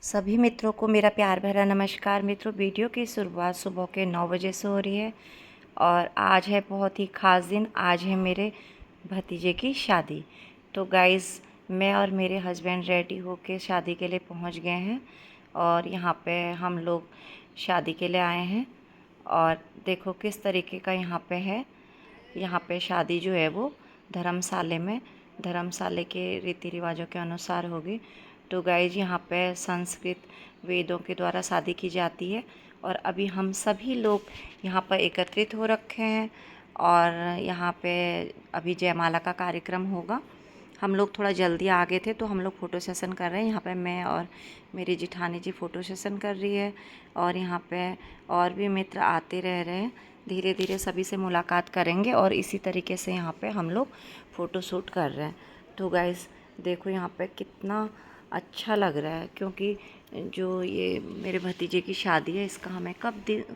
सभी मित्रों को मेरा प्यार भरा नमस्कार। मित्रों, वीडियो की शुरुआत सुबह के 9 बजे से हो रही है और आज है बहुत ही ख़ास दिन। आज है मेरे भतीजे की शादी। तो गाइज़, मैं और मेरे हस्बैंड रेडी होके शादी के लिए पहुंच गए हैं और यहाँ पे हम लोग शादी के लिए आए हैं। और देखो किस तरीके का यहाँ पे है। यहाँ पे शादी जो है वो धर्मशाले के रीति रिवाजों के अनुसार होगी। तो गाइज, यहाँ पे संस्कृत वेदों के द्वारा शादी की जाती है और अभी हम सभी लोग यहाँ पर एकत्रित हो रखे हैं और यहाँ पे अभी जयमाला का कार्यक्रम होगा। हम लोग थोड़ा जल्दी आ गए थे तो हम लोग फ़ोटो सेशन कर रहे हैं। यहाँ पे मैं और मेरी जिठानी जी फ़ोटो सेशन कर रही है और यहाँ पे और भी मित्र आते रह रहे हैं। धीरे धीरे सभी से मुलाकात करेंगे और इसी तरीके से यहाँ पे हम लोग फ़ोटो शूट कर रहे हैं। तो गाइस देखो यहाँ पे कितना अच्छा लग रहा है, क्योंकि जो ये मेरे भतीजे की शादी है इसका हमें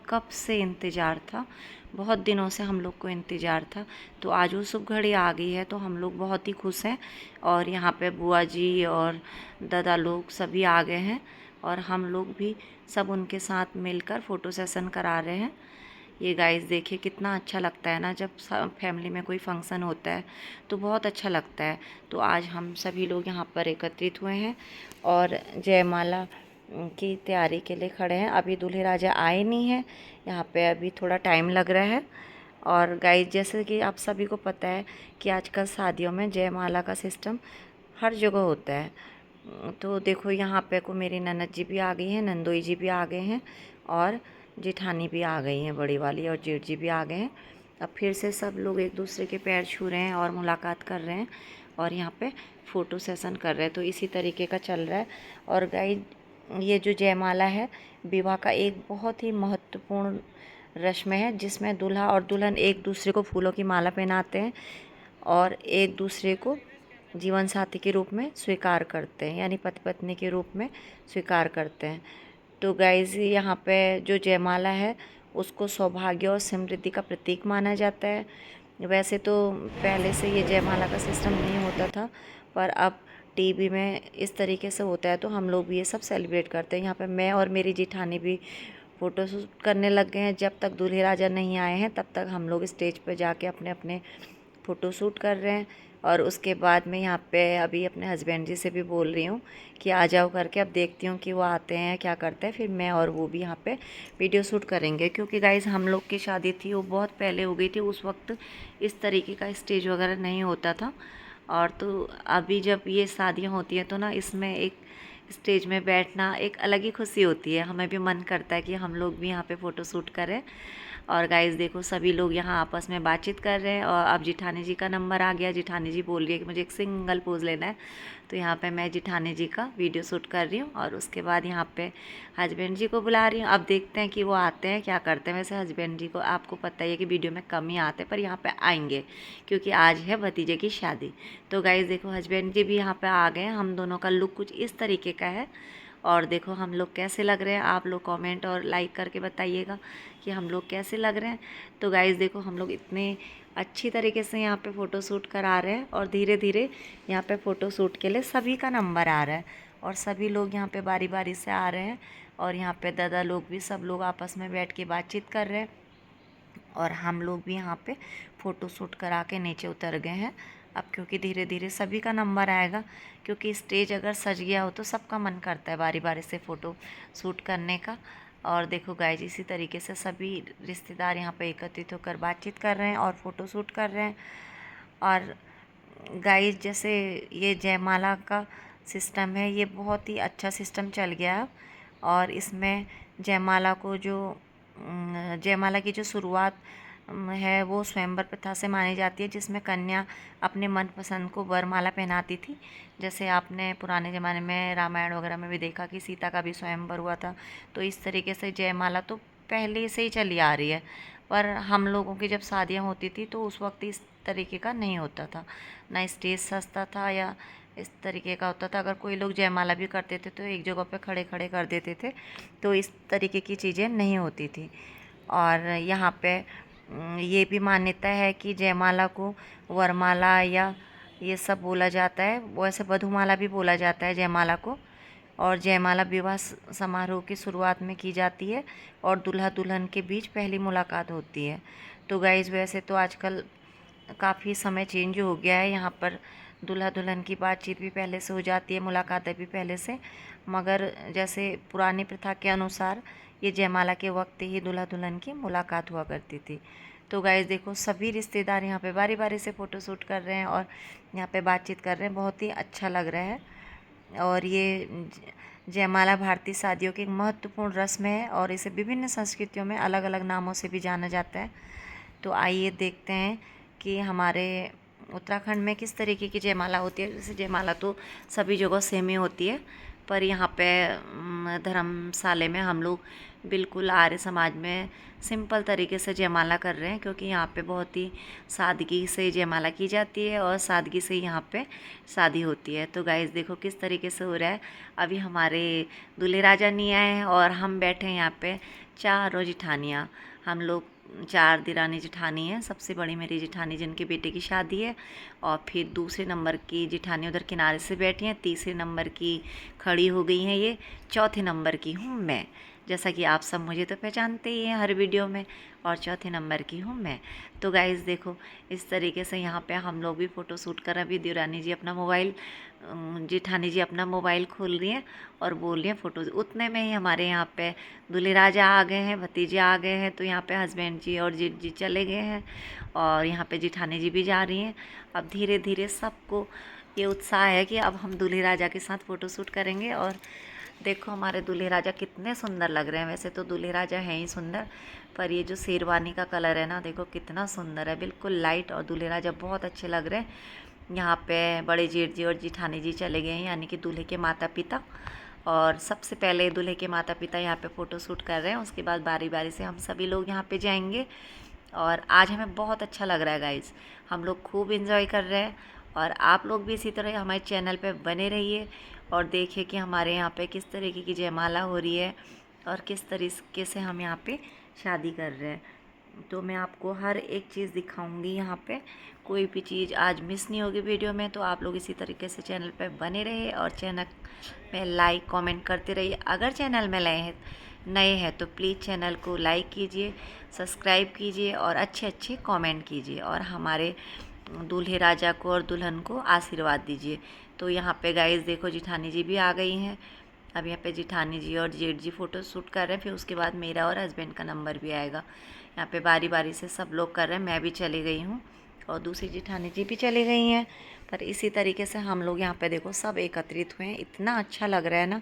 कब से इंतज़ार था। बहुत दिनों से हम लोग को इंतज़ार था। तो आज वो शुभ घड़ी आ गई है तो हम लोग बहुत ही खुश हैं। और यहाँ पे बुआ जी और दादा लोग सभी आ गए हैं और हम लोग भी सब उनके साथ मिलकर फ़ोटो सेशन करा रहे हैं। ये गाइस देखिए कितना अच्छा लगता है ना, जब फैमिली में कोई फंक्शन होता है तो बहुत अच्छा लगता है। तो आज हम सभी लोग यहाँ पर एकत्रित हुए हैं और जयमाला की तैयारी के लिए खड़े हैं। अभी दूल्हे राजा आए नहीं हैं, यहाँ पे अभी थोड़ा टाइम लग रहा है। और गाइस, जैसे कि आप सभी को पता है कि आजकल शादियों में जयमाला का सिस्टम हर जगह होता है। तो देखो यहाँ पे को मेरी ननद जी भी आ गई हैं, नंदोई जी भी आ गए हैं और जेठानी भी आ गई हैं बड़ी वाली, और जेठ जी भी आ गए हैं। अब फिर से सब लोग एक दूसरे के पैर छू रहे हैं और मुलाकात कर रहे हैं और यहाँ पे फ़ोटो सेशन कर रहे हैं। तो इसी तरीके का चल रहा है। और गाइस, ये जो जयमाला है विवाह का एक बहुत ही महत्वपूर्ण रस्म है, जिसमें दूल्हा और दुल्हन एक दूसरे को फूलों की माला पहनाते हैं और एक दूसरे को जीवन साथी के रूप में स्वीकार करते हैं, यानी पति पत्नी के रूप में स्वीकार करते हैं। तो गाइज, यहाँ पे जो जयमाला है उसको सौभाग्य और समृद्धि का प्रतीक माना जाता है। वैसे तो पहले से ये जयमाला का सिस्टम नहीं होता था, पर अब टीवी में इस तरीके से होता है तो हम लोग भी ये सब सेलिब्रेट करते हैं। यहाँ पे मैं और मेरी जिठानी भी फ़ोटो शूट करने लग गए हैं। जब तक दूल्हे राजा नहीं आए हैं तब तक हम लोग स्टेज पर जाके अपने अपने फ़ोटो शूट कर रहे हैं। और उसके बाद मैं यहाँ पे अभी अपने हस्बैंड जी से भी बोल रही हूँ कि आ जाओ करके। अब देखती हूँ कि वो आते हैं क्या करते हैं, फिर मैं और वो भी यहाँ पे वीडियो शूट करेंगे। क्योंकि गाइज़, हम लोग की शादी थी वो बहुत पहले हो गई थी, उस वक्त इस तरीके का स्टेज वगैरह नहीं होता था। और तो अभी जब ये शादियाँ होती हैं तो ना, इसमें एक स्टेज में बैठना एक अलग ही खुशी होती है। हमें भी मन करता है कि हम लोग भी यहाँ पे फ़ोटो शूट करें। और गाइस देखो, सभी लोग यहाँ आपस में बातचीत कर रहे हैं और अब जिठानी जी का नंबर आ गया। जिठानी जी बोल रही है कि मुझे एक सिंगल पोज लेना है। तो यहाँ पे मैं जिठानी जी का वीडियो शूट कर रही हूँ और उसके बाद यहाँ पे हस्बैंड जी को बुला रही हूँ। अब देखते हैं कि वो आते हैं क्या करते हैं। वैसे हस्बैंड जी को आपको पता ही है कि वीडियो में कम ही आते हैं, पर यहाँ पे आएंगे क्योंकि आज है भतीजे की शादी। तो गाइस देखो, हस्बैंड जी भी यहाँ पे आ गए हैं। हम दोनों का लुक कुछ इस तरीके का है। और देखो हम लोग कैसे लग रहे हैं, आप लोग कमेंट और लाइक करके बताइएगा कि हम लोग कैसे लग रहे हैं। तो गाइज़ देखो, हम लोग इतने अच्छी तरीके से यहाँ पे फ़ोटो शूट करा रहे हैं और धीरे धीरे यहाँ पे फ़ोटो शूट के लिए सभी का नंबर आ रहा है और सभी लोग यहाँ पे बारी बारी से आ रहे हैं। और यहाँ पे दादा लोग भी, सब लोग आपस में बैठ के बातचीत कर रहे हैं और हम लोग भी यहाँ पे फ़ोटो शूट करा के नीचे उतर गए हैं। अब क्योंकि धीरे धीरे सभी का नंबर आएगा, क्योंकि स्टेज अगर सज गया हो तो सबका मन करता है बारी बारी से फ़ोटो शूट करने का। और देखो गाइज, इसी तरीके से सभी रिश्तेदार यहाँ पे एकत्रित होकर बातचीत कर रहे हैं और फ़ोटो शूट कर रहे हैं। और गाइज, जैसे ये जयमाला का सिस्टम है, ये बहुत ही अच्छा सिस्टम चल गया है। और इसमें जयमाला की जो शुरुआत है वो स्वयंवर प्रथा से मानी जाती है, जिसमें कन्या अपने मनपसंद को वरमाला पहनाती थी। जैसे आपने पुराने ज़माने में रामायण वगैरह में भी देखा कि सीता का भी स्वयंवर हुआ था। तो इस तरीके से जयमाला तो पहले से ही चली आ रही है, पर हम लोगों की जब शादियाँ होती थी तो उस वक्त इस तरीके का नहीं होता था, ना स्टेज सजता था या इस तरीके का होता था। अगर कोई लोग जयमाला भी करते थे तो एक जगह पे खड़े खड़े कर देते थे, तो इस तरीके की चीज़ें नहीं होती थी। और यहाँ पे ये भी मान्यता है कि जयमाला को वरमाला या ये सब बोला जाता है, वैसे वधुमाला भी बोला जाता है जयमाला को। और जयमाला विवाह समारोह की शुरुआत में की जाती है और दूल्हा दुल्हन के बीच पहली मुलाकात होती है। तो गाइज़ वैसे तो आजकल काफ़ी समय चेंज हो गया है, यहाँ पर दूल्हा दुल्हन की बातचीत भी पहले से हो जाती है, मुलाकातें भी पहले से, मगर जैसे पुरानी प्रथा के अनुसार ये जयमाला के वक्त ही दूल्हा दुल्हन की मुलाकात हुआ करती थी। तो गाइस देखो सभी रिश्तेदार यहाँ पे बारी बारी से फ़ोटो शूट कर रहे हैं और यहाँ पे बातचीत कर रहे हैं, बहुत ही अच्छा लग रहा है। और ये जयमाला भारतीय शादियों की एक महत्वपूर्ण रस्म है और इसे विभिन्न संस्कृतियों में अलग अलग नामों से भी जाना जाता है। तो आइए देखते हैं कि हमारे उत्तराखंड में किस तरीके की जयमाला होती है। जैसे जयमाला तो सभी जगह सेम ही होती है, पर यहाँ पे धर्मशाला में हम लोग बिल्कुल आर्य समाज में सिंपल तरीके से जयमाला कर रहे हैं, क्योंकि यहाँ पे बहुत ही सादगी से जयमाला की जाती है और सादगी से यहाँ पे शादी होती है। तो गाइस देखो किस तरीके से हो रहा है। अभी हमारे दूल्हे राजा नहीं आए हैं और हम बैठे हैं यहाँ पे चारों जिठानियाँ। हम लोग 4 दिरानी जिठानी हैं, सबसे बड़ी मेरी जिठानी जिनके बेटे की शादी है, और फिर दूसरे नंबर की जिठानी उधर किनारे से बैठी हैं, तीसरे नंबर की खड़ी हो गई हैं ये, चौथे नंबर की हूँ मैं, जैसा कि आप सब मुझे तो पहचानते ही हैं हर वीडियो में, और चौथे नंबर की हूँ मैं। तो गाइस देखो इस तरीके से यहाँ पे हम लोग भी फ़ोटो शूट कर रहे हैं। अभी देवरानी जी अपना मोबाइल, जेठानी जी अपना मोबाइल खोल रही हैं और बोल रही हैं फ़ोटोज़। उतने में ही हमारे यहाँ पे दूल्हे राजा आ गए हैं, भतीजे आ गए हैं, तो यहाँ पे हस्बैंड जी और जेठ जी चले गए हैं और यहाँ पे जेठानी जी भी जा रही हैं। अब धीरे धीरे सबको ये उत्साह है कि अब हम दूल्हे राजा के साथ फ़ोटो शूट करेंगे। और देखो हमारे दूल्हे राजा कितने सुंदर लग रहे हैं। वैसे तो दूल्हे राजा हैं ही सुंदर, पर ये जो शेरवानी का कलर है ना, देखो कितना सुंदर है, बिल्कुल लाइट, और दूल्हे राजा बहुत अच्छे लग रहे हैं। यहाँ पे बड़े जेठ जी और जेठानी जी चले गए हैं, यानी कि दूल्हे के माता पिता। और सबसे पहले दूल्हे के माता पिता यहाँ पे फ़ोटो शूट कर रहे हैं, उसके बाद बारी बारी से हम सभी लोग यहाँ पे जाएंगे। और आज हमें बहुत अच्छा लग रहा है गाइज़, हम लोग खूब इन्जॉय कर रहे हैं। और आप लोग भी इसी तरह हमारे चैनल पे बने रहिए और देखिए कि हमारे यहाँ पे किस तरीके की जयमाला हो रही है और किस तरीके से हम यहाँ पे शादी कर रहे हैं। तो मैं आपको हर एक चीज़ दिखाऊंगी यहाँ पे, कोई भी चीज़ आज मिस नहीं होगी वीडियो में। तो आप लोग इसी तरीके से चैनल पे बने रहिए और चैनल में लाइक कमेंट करते रहिए। अगर चैनल में नए हैं तो प्लीज़ चैनल को लाइक कीजिए, सब्सक्राइब कीजिए और अच्छे अच्छे कमेंट कीजिए और हमारे दूल्हे राजा को और दुल्हन को आशीर्वाद दीजिए। तो यहाँ पे गाइस देखो जिठानी जी भी आ गई हैं। अब यहाँ पे जिठानी जी और जेठ जी फ़ोटो शूट कर रहे हैं, फिर उसके बाद मेरा और हस्बैंड का नंबर भी आएगा। यहाँ पे बारी बारी से सब लोग कर रहे हैं, मैं भी चली गई हूँ और दूसरी जिठानी जी भी चली गई हैं। पर इसी तरीके से हम लोग यहाँ पे देखो सब एकत्रित हुए हैं, इतना अच्छा लग रहा है ना।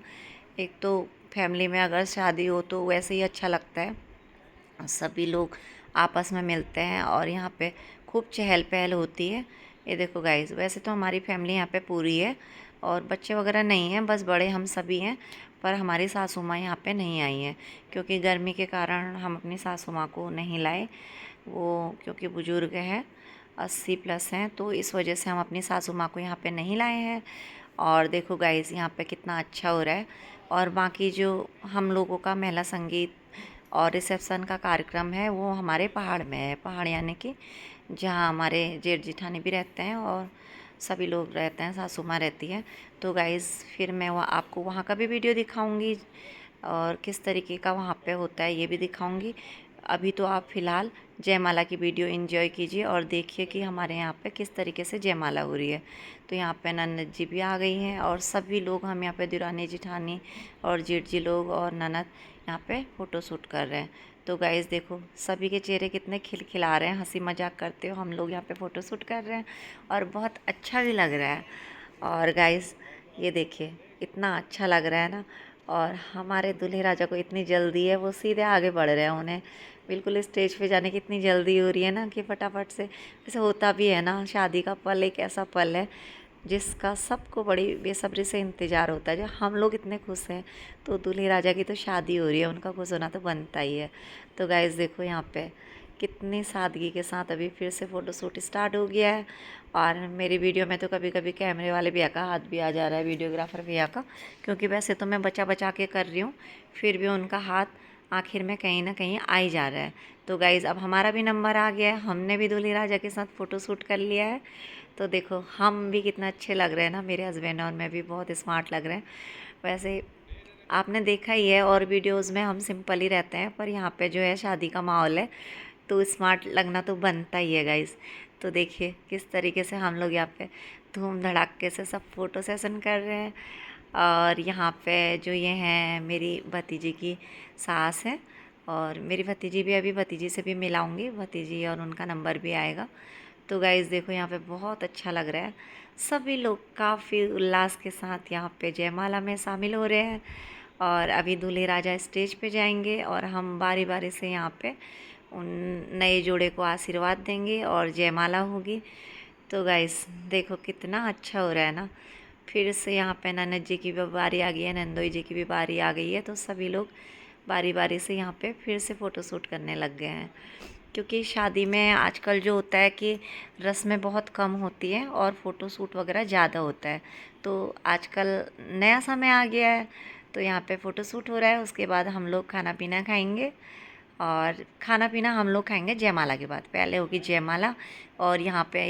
एक तो फैमिली में अगर शादी हो तो वैसे ही अच्छा लगता है, सभी लोग आपस में मिलते हैं और यहाँ पे खूब चहल पहल होती है। ये देखो गाइस, वैसे तो हमारी फैमिली यहाँ पे पूरी है और बच्चे वगैरह नहीं हैं, बस बड़े हम सभी हैं। पर हमारी सासू माँ यहाँ पे नहीं आई हैं, क्योंकि गर्मी के कारण हम अपनी सासू माँ को नहीं लाए, वो क्योंकि बुज़ुर्ग हैं, 80+ हैं, तो इस वजह से हम अपनी सासू माँ को यहाँ पे नहीं लाए हैं। और देखो गाइस यहाँ पे कितना अच्छा हो रहा है। और बाकी जो हम लोगों का महिला संगीत और रिसेप्शन का कार्यक्रम है वो हमारे पहाड़ में है, पहाड़ यानी कि जहाँ हमारे जेठ जिठानी भी रहते हैं और सभी लोग रहते हैं, सासू माँ रहती है। तो गाइज़ फिर मैं आपको वहाँ का भी वीडियो दिखाऊंगी और किस तरीके का वहाँ पे होता है ये भी दिखाऊंगी। अभी तो आप फ़िलहाल जयमाला की वीडियो एंजॉय कीजिए और देखिए कि हमारे यहाँ पे किस तरीके से जयमाला हो रही है। तो यहाँ पे ननद जी भी आ गई हैं और सभी लोग हम यहाँ पे दुरानी जिठानी और जेठ जी लोग और ननद यहाँ पे फ़ोटो शूट कर रहे हैं। तो गाइज़ देखो सभी के चेहरे कितने खिलखिला रहे हैं, हंसी मजाक करते हो हम लोग यहाँ पे फ़ोटो शूट कर रहे हैं और बहुत अच्छा भी लग रहा है। और गाइज़ ये देखिए इतना अच्छा लग रहा है ना। और हमारे दूल्हे राजा को इतनी जल्दी है, वो सीधे आगे बढ़ रहे हैं, उन्हें बिल्कुल स्टेज पे जाने की इतनी जल्दी हो रही है ना कि फटाफट से, जैसे होता भी है ना, शादी का पल एक ऐसा पल है जिसका सबको बड़ी बेसब्री से इंतज़ार होता है। जो हम लोग इतने खुश हैं, तो दूल्हे राजा की तो शादी हो रही है, उनका खुश होना तो बनता ही है। तो गाइस देखो यहाँ पे कितनी सादगी के साथ अभी फिर से फ़ोटो शूट स्टार्ट हो गया है। और मेरी वीडियो में तो कभी कभी कैमरे वाले भैया का हाथ भी आ जा रहा है, वीडियोग्राफर भैया का, क्योंकि वैसे तो मैं बचा बचा के कर रही हूँ, फिर भी उनका हाथ आखिर में कहीं ना कहीं आ ही जा रहा है। तो गाइज़ अब हमारा भी नंबर आ गया है, हमने भी दूल्हे राजा के साथ फ़ोटो शूट कर लिया है। तो देखो हम भी कितना अच्छे लग रहे हैं ना, मेरे हस्बैंड और मैं भी बहुत स्मार्ट लग रहे हैं। वैसे आपने देखा ही है और वीडियोस में हम सिंपल ही रहते हैं, पर यहाँ पे जो है शादी का माहौल है तो स्मार्ट लगना तो बनता ही है गाइस। तो देखिए किस तरीके से हम लोग यहाँ पे धूम धड़ाके से सब फ़ोटो सेशन कर रहे हैं। और यहाँ पे जो ये हैं मेरी भतीजी की सास है, और मेरी भतीजी भी, अभी भतीजी से भी मिलाऊंगी, भतीजी और उनका नंबर भी आएगा। तो गाइज़ देखो यहाँ पे बहुत अच्छा लग रहा है, सभी लोग काफ़ी उल्लास के साथ यहाँ पे जयमाला में शामिल हो रहे हैं। और अभी दूल्हे राजा स्टेज पे जाएंगे और हम बारी बारी से यहाँ पे उन नए जोड़े को आशीर्वाद देंगे और जयमाला होगी। तो गाइस देखो कितना अच्छा हो रहा है ना। फिर से यहाँ पे ननद जी की भी बारी आ गई है, नंदोई जी की भी बारी आ गई है, तो सभी लोग बारी बारी से यहाँ पे फिर से फ़ोटो शूट करने लग गए हैं। क्योंकि शादी में आजकल जो होता है कि रस्में बहुत कम होती हैं और फ़ोटो शूट वगैरह ज़्यादा होता है। तो आजकल नया समय आ गया है, तो यहाँ पे फ़ोटो शूट हो रहा है, उसके बाद हम लोग खाना पीना खाएंगे। और खाना पीना हम लोग खाएंगे जयमाला के बाद, पहले होगी जयमाला। और यहाँ पे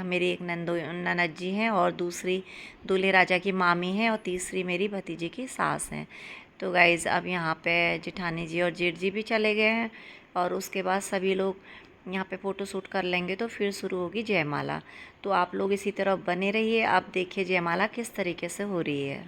मेरी एक ननद जी हैं, और दूसरी दूल्हे राजा की मामी हैं, और तीसरी मेरी भतीजी की सास हैं। तो गाइज़ अब यहाँ पे जेठानी जी और जेठ जी भी चले गए हैं, और उसके बाद सभी लोग यहाँ पे फ़ोटो शूट कर लेंगे तो फिर शुरू होगी जयमाला। तो आप लोग इसी तरह बने रहिए, आप देखिए जयमाला किस तरीके से हो रही है।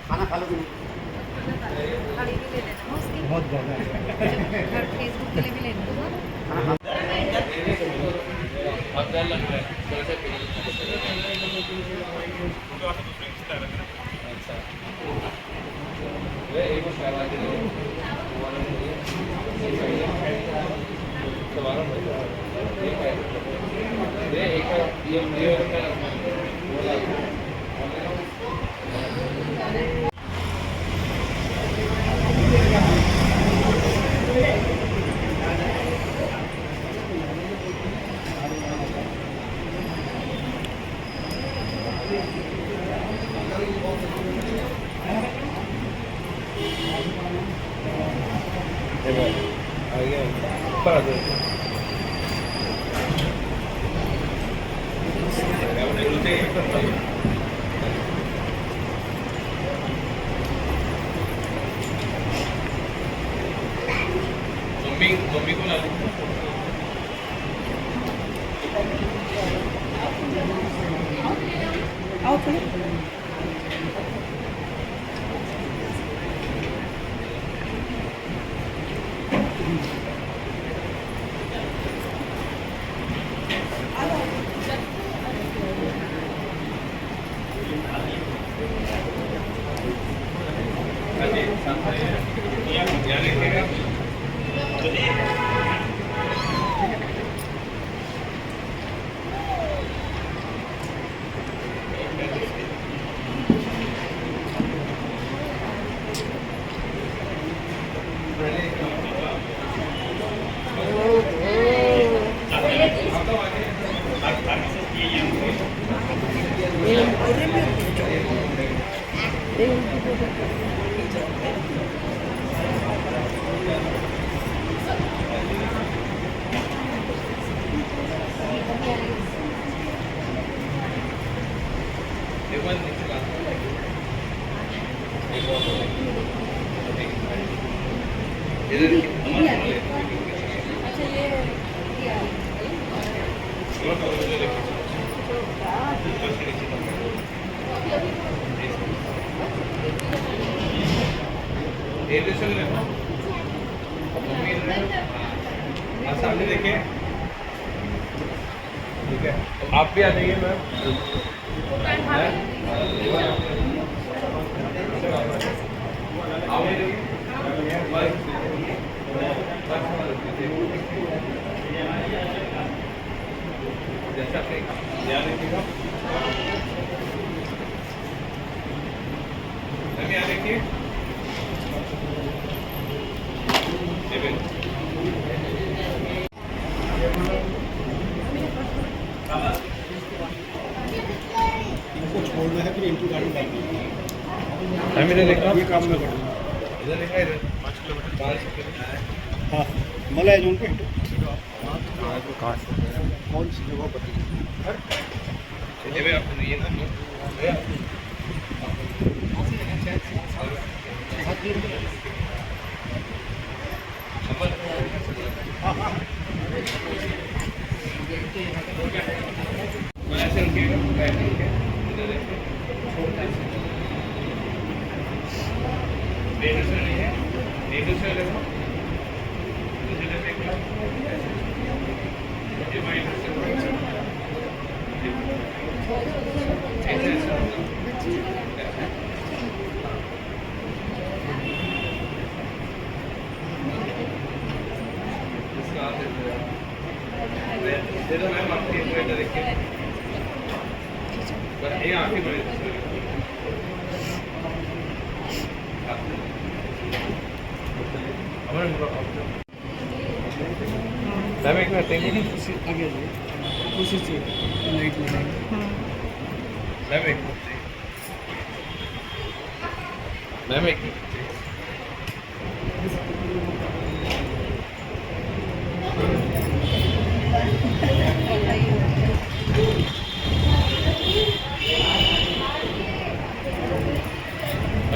खाना खा लो बहुत ज़्यादा फेसबुक के लिए भी ले लूँगा। मम्मी को ला आओ चलो सामने देखिए, ठीक है, आप भी आ जाइए मैम। जैसा ध्यान रखिएगा, यहाँ देखिए। मैम इधर देखो, ये काम में करूँगा। इधर देखा, इधर 5 किलोमीटर। हाँ मलाई जोन पे कौन सी जगह पर ये भी आपको नहीं है ना भैया? ऐसे रुकिएगा, ऐसे रुकिए, इधर देखिए। एक दूसरे नहीं है, एक दूसरे देखो, दूसरे देखो, ये भाई ऐसे दे दो मैम, आपकी इधर देखिए, ये आपकी बड़ी मैम एक मिनट देंगे आगे उसी से लाइट लगाएंगे। मैम एक मिनट मैम एक मिनट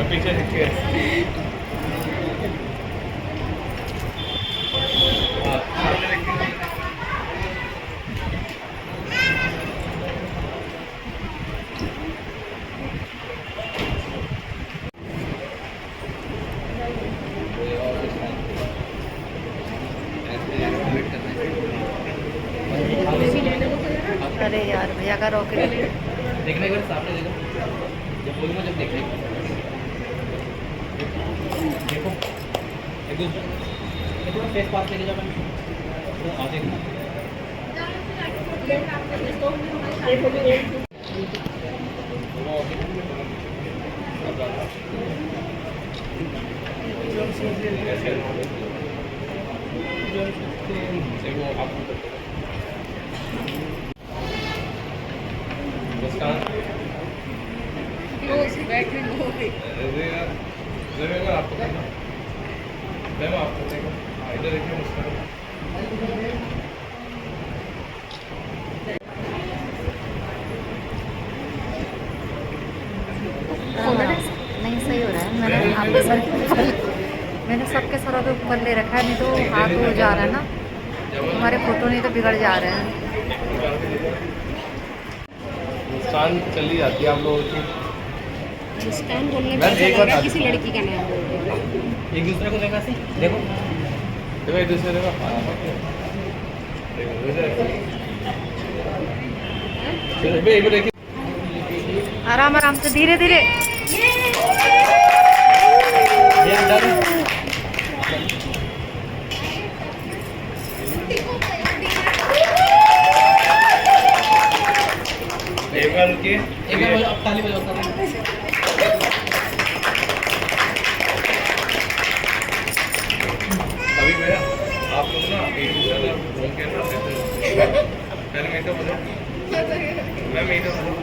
पीछे देखिए। हाँ, सामने देखिए। अरे यार भैया का रॉकेट देखने के बाद सामने देखो, जब बोलूँगा जब देखने देखो एक दूसरे थोड़ा फेस पास लेके जाओ तो आगे इधर देखिए मुस्कान। नहीं सही हो रहा है। मैंने आपके सर के ऊपर मैंने सबके सरों के ऊपर ले रखा है, नहीं तो हाथ हो जा रहा है ना, हमारे फोटो नहीं तो बिगड़ जा रहे हैं। मुस्कान चली जाती है आप लोगों की। मुस्कान बोलने मैम, पर ऐसा एक लग बार रहा है आ- किसी लड़की का नाम बोल रहे हो। एक दूसरे को देखा से देखो देखो एक दूसरे देखो। देखो देखिए। आराम आराम से, धीरे धीरे। एक बार रुकिए। एक बार बजाओ, ताली बजाओ ताली। अभी भैया आप लोग ना एक दूसरे का फोन के साथ पहले मैं तो बोलो, मैं तो बोलो,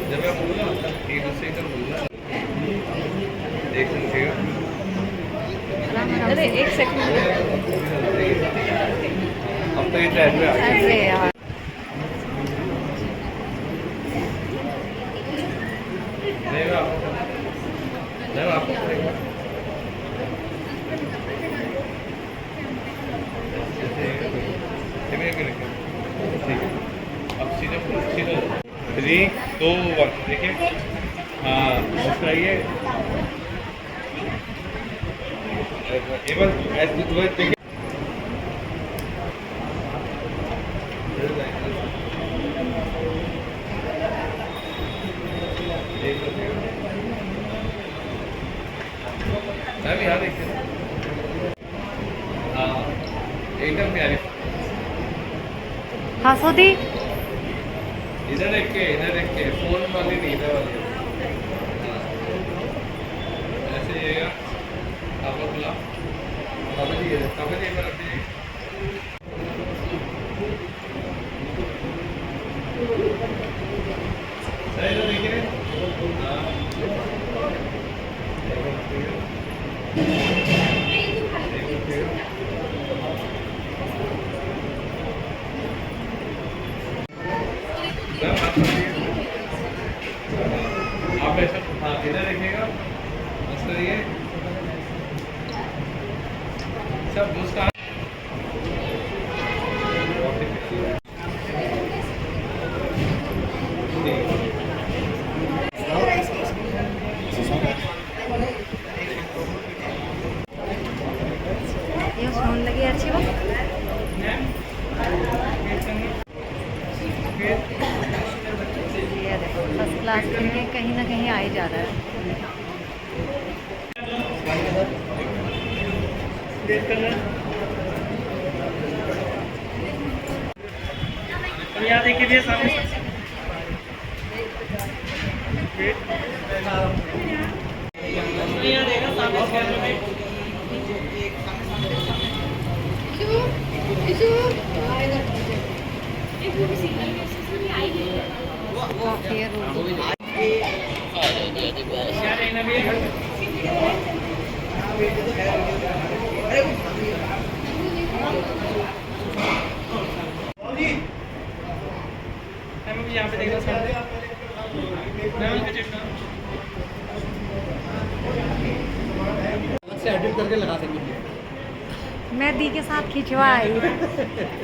जब मैं बोलूँ ना एक दूसरे का बोलना, एक सुनिएगा। अरे एक सेकंड अब तो ये ट्रेंड में आ गया। अरे यार नहीं आपको ठीक है, अब सीधे 3, 2, 1 देखिए। हाँ मुस्कुराइए। एक बार ऐसे देखिए। मैम यहाँ देखिए। हाँ एकदम प्यारी। हाँ सोदी, इधर देख के फोन वाली नहीं, इधर वाली। हाँ। ऐसे जाइएगा आप लोग बुला कागज एक बार रख दीजिए। सर इधर देखिए। हाँ आप ऐसा हाँ इधर देखिएगा बस करिए सब उसका ये फोन लगी अच्छी बात। ये देखो फर्स्ट क्लास करके कहीं ना कहीं आ ही जा रहा है। यहाँ देखिए सामने यहाँ देखा सामने यहाँ पे देखना सामने से एडिट करके लगा देंगे। मैं दी के साथ खिंचवा आई,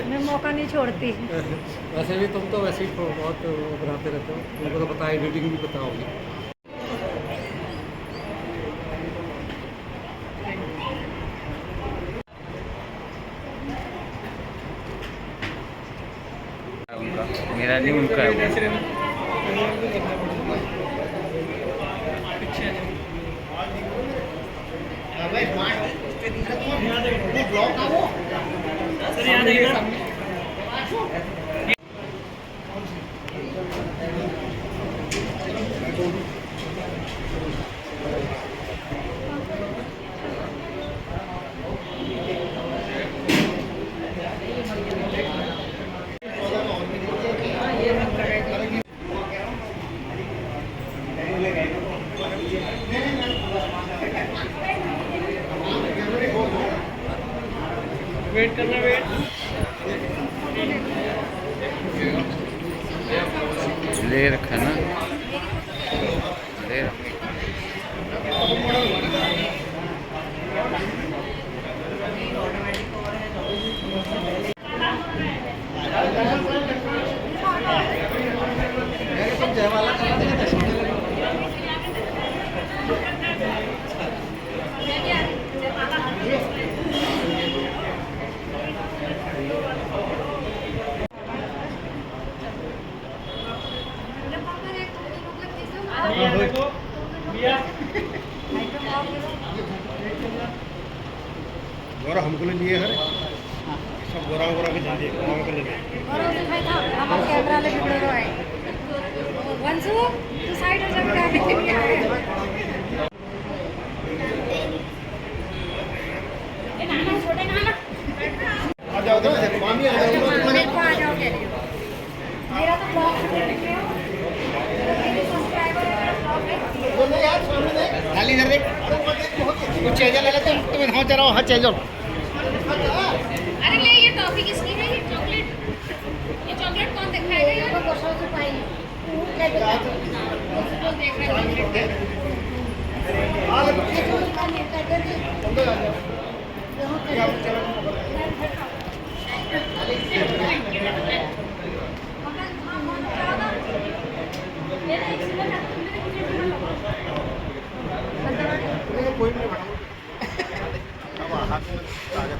मैं मौका नहीं छोड़ती। वैसे भी तुम तो वैसे ही बहुत बनाते रहते हो, तुमको तो पता है, एडिटिंग भी पता होगी। मेरा नहीं उनका है सर यहाँ देखना वेट करना वेट ले रखा ना ले रखा। गोरा हमको ले लिए है, सब गोरा गोरा के जाते हैं, गोरा के ले लिए। हम कैमरा ले वीडियो रोए वंशु तू साइड हो जा, बेटा अभी नहीं आया। ए नाना छोटे नाना आ जाओ तो मामी आ जाओ, देखो आ जाओ कह रही हो। मेरा तो ब्लॉग शुरू कर रहे हो, मेरे सब्सक्राइबर है ब्लॉग में। बोलो यार सामने देख, खाली इधर देख, कुछ चेजा ले लेते हैं, तुम हां चलाओ, हां चेजा। अरे ले ये टॉफी किसकी है? ये चॉकलेट कौन दिखाएगा? ये तो गोशो से पाई ले बेटा कौन देख रहा है? हां कोई नहीं बैठा अब हाथ में ताजा